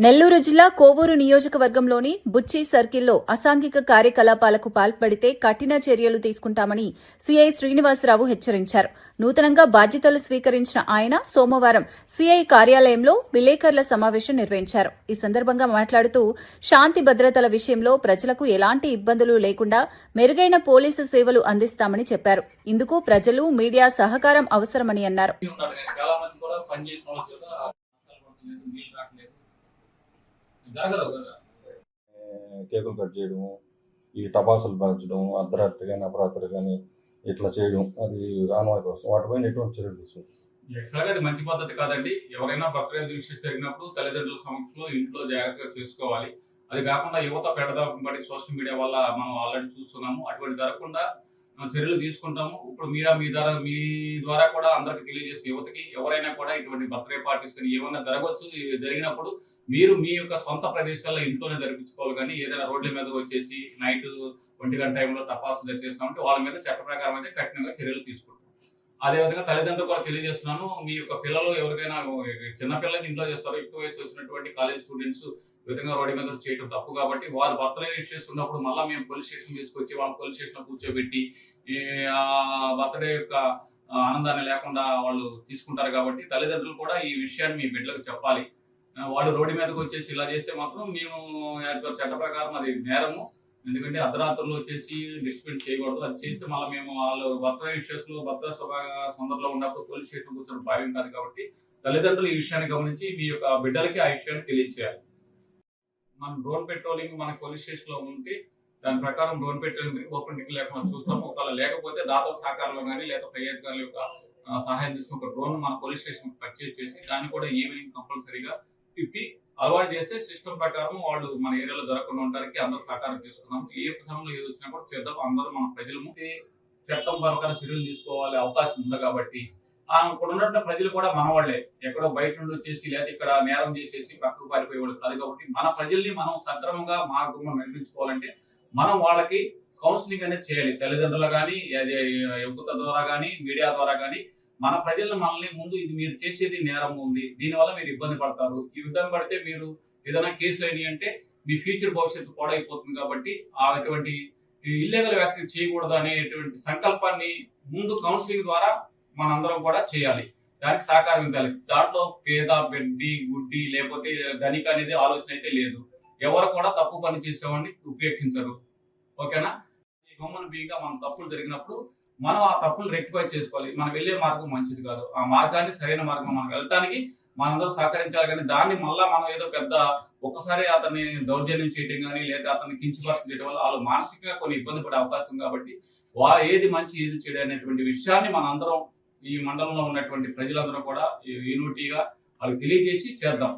నెల్లూరు జిల్లా కోవూరు నియోజకవర్గంలోని బుచ్చి సర్కిల్లో అసాంఘిక కార్యకలాపాలకు పాల్పడితే కఠిన చర్యలు తీసుకుంటామని సీఐ శ్రీనివాసరావు హెచ్చరించారు. నూతనంగా బాధ్యతలు స్వీకరించిన ఆయన సోమవారం సీఐ కార్యాలయంలో విలేకరుల సమావేశం నిర్వహించారు. ఈ సందర్భంగా మాట్లాడుతూ శాంతి భద్రతల విషయంలో ప్రజలకు ఎలాంటి ఇబ్బందులు లేకుండా మెరుగైన పోలీసు సేవలు అందిస్తామని చెప్పారు. ఇందుకు ప్రజలు, మీడియా సహకారం అవసరమని అన్నారు. కేకులు కట్ చేయడము, ఈ టపాసులు పెంచడం, అర్ధరాత్రి కానీ అపరాత్రి కానీ ఇట్లా చేయడం అది ఆనవాయి కోసం వాటిపైన ఎటువంటి చర్యలు తీసుకుంటాం. ఎట్లాగా అది మంచి పద్ధతి కాదండి. ఎవరైనా బర్త్డే విషయం జరిగినప్పుడు తల్లిదండ్రుల సమక్షంలో ఇంట్లో జాగ్రత్తగా చేసుకోవాలి. అది కాకుండా యువత పెడదాపడి సోషల్ మీడియా వల్ల మనం ఆల్రెడీ చూస్తున్నాము. అటువంటి జరగకుండా చర్యలు తీసుకుంటాము. ఇప్పుడు మీ ద్వారా కూడా అందరికి తెలియజేసే యువతకి ఎవరైనా కూడా ఇటువంటి బర్త్డే పార్టీస్ కానీ ఏమైనా జరగవచ్చు. జరిగినప్పుడు మీరు మీ యొక్క సొంత ప్రదేశాల్లో ఇంట్లోనే జరిపించుకోవాలి. కానీ ఏదైనా రోడ్ల మీద వచ్చేసి నైట్ 1 గంట టైంలో టపాసులు తెచ్చేస్తామంటే వాళ్ళ మీద చట్ట ప్రకారం అయితే కఠినంగా చర్యలు తీసుకుంటాం. అదేవిధంగా తల్లిదండ్రులు కూడా తెలియజేస్తున్నాను. మీ యొక్క పిల్లలు ఎవరికైనా చిన్న పిల్లలకి ఇంట్లో చేస్తారు, ఎక్కువ వయసు వచ్చినటువంటి కాలేజ్ స్టూడెంట్స్ ఈ విధంగా రోడ్డు మీద చేయడం తప్పు. కాబట్టి వారు బర్త్డే ఇష్యూస్ ఉన్నప్పుడు మళ్ళీ మేము పోలీస్ స్టేషన్ తీసుకొచ్చి వాళ్ళ పోలీస్ స్టేషన్ లో కూర్చోబెట్టి ఆ బర్త్డే యొక్క ఆనందాన్ని లేకుండా వాళ్ళు తీసుకుంటారు. కాబట్టి తల్లిదండ్రులు కూడా ఈ విషయాన్ని మీ బిడ్డలకు చెప్పాలి. వాళ్ళు రోడ్డు మీదకి వచ్చేసి ఇలా చేస్తే మాత్రం మేము చట్ట ప్రకారం అది నేరము. ఎందుకంటే అర్ధరాత్రులు వచ్చేసి డిస్ట్రిబ్యూట్ చేయకూడదు. అది చేస్తే మళ్ళీ మేము వాళ్ళు బర్త్డే ఇష్యూస్ లో బర్త్డే సందర్భంలో ఉన్నప్పుడు పోలీస్ స్టేషన్ కూర్చొని భావ్యం కాదు. కాబట్టి తల్లిదండ్రులు ఈ విషయాన్ని గమనించి మీ యొక్క బిడ్డలకి ఆ విషయాన్ని తెలియచేయాలి. మనం డ్రోన్ పెట్రోలింగ్ మన పోలీస్ స్టేషన్ లో ఉంటే దాని ప్రకారం డ్రోన్ పెట్రోలింగ్ ఓపెన్ లేకుండా చూస్తాము. ఒకవేళ లేకపోతే దాతల సహకారంలో కానీ లేదా పై అధికారుల యొక్క సహాయం తీసుకుని ఒక డ్రోన్ మన పోలీస్ స్టేషన్ పర్చేజ్ చేసి దాన్ని కూడా ఈవినింగ్ కంపల్సరీగా తిప్పి అలవాటు చేస్తే సిస్టమ్ ప్రకారం వాళ్ళు మన ఏరియాలో జరగకుండా ఉండడానికి అందరూ సహకారం తీసుకున్నాం. ఏ సమయంలో ఏది వచ్చినా కూడా చేద్దాం. అందరూ మన ప్రజలు చట్టం ప్రకారం చర్యలు తీసుకోవాలి అవకాశం ఉంది. కాబట్టి ఇక్కడ ఉన్నటువంటి ప్రజలు కూడా మన వాళ్ళే, ఎక్కడో బయట నుండి వచ్చేసి లేదా ఇక్కడ నేరం చేసేసి పక్కకు పారిపోయేవాళ్ళు కాదు. కాబట్టి మన ప్రజల్ని మనం సక్రమంగా మార్గంలో నడిపించుకోవాలంటే మనం వాళ్ళకి కౌన్సిలింగ్ అనేది చేయాలి. తల్లిదండ్రులు కానీ యువత ద్వారా కానీ మీడియా ద్వారా కానీ మన ప్రజలను మనల్ని ముందు ఇది మీరు చేసేది నేరం ఉంది, దీనివల్ల మీరు ఇబ్బంది పడతారు, ఈ ఇబ్బంది పడితే మీరు ఏదైనా కేసులు అయినాయి అంటే మీ ఫ్యూచర్ భవిష్యత్తు పాడైపోతుంది. కాబట్టి అటువంటి ఇల్లీగల్ యాక్టివిటీ చేయకూడదు అనేటువంటి సంకల్పాన్ని ముందు కౌన్సిలింగ్ ద్వారా మనందరం కూడా చేయాలి. దానికి సహకారం ఇవ్వాలి. దాంట్లో పేద, బెడ్డి, గుడ్డి లేకపోతే ధనిక అనేది ఆలోచన అయితే లేదు. ఎవరు కూడా తప్పు పని చేసేవాడిని ఉపేక్షించరు. ఓకేనా? ఈ గమ్మన బీగా మన తప్పులు జరిగినప్పుడు మనం ఆ తప్పులు రెక్టిఫై చేసుకోవాలి. మనం వెళ్ళే మార్గం మంచిది కాదు. ఆ మార్గాన్ని సరైన మార్గం మనం వెళ్తానికి మనందరూ సహకరించాలి. కానీ దాన్ని మళ్ళా మనం ఏదో పెద్ద ఒక్కసారి అతన్ని దౌర్జన్యం చేయడం కానీ లేదా అతన్ని కించపరచడం చేయడం వల్ల వాళ్ళు మానసికంగా కొన్ని ఇబ్బంది పడే అవకాశం. కాబట్టి ఏది మంచి ఏది చెడు అనేటువంటి విషయాన్ని మనందరం ఈ మండలంలో ఉన్నటువంటి ప్రజలందరూ కూడా యూనిటీగా వాళ్ళకి తెలియజేసి చేద్దాం.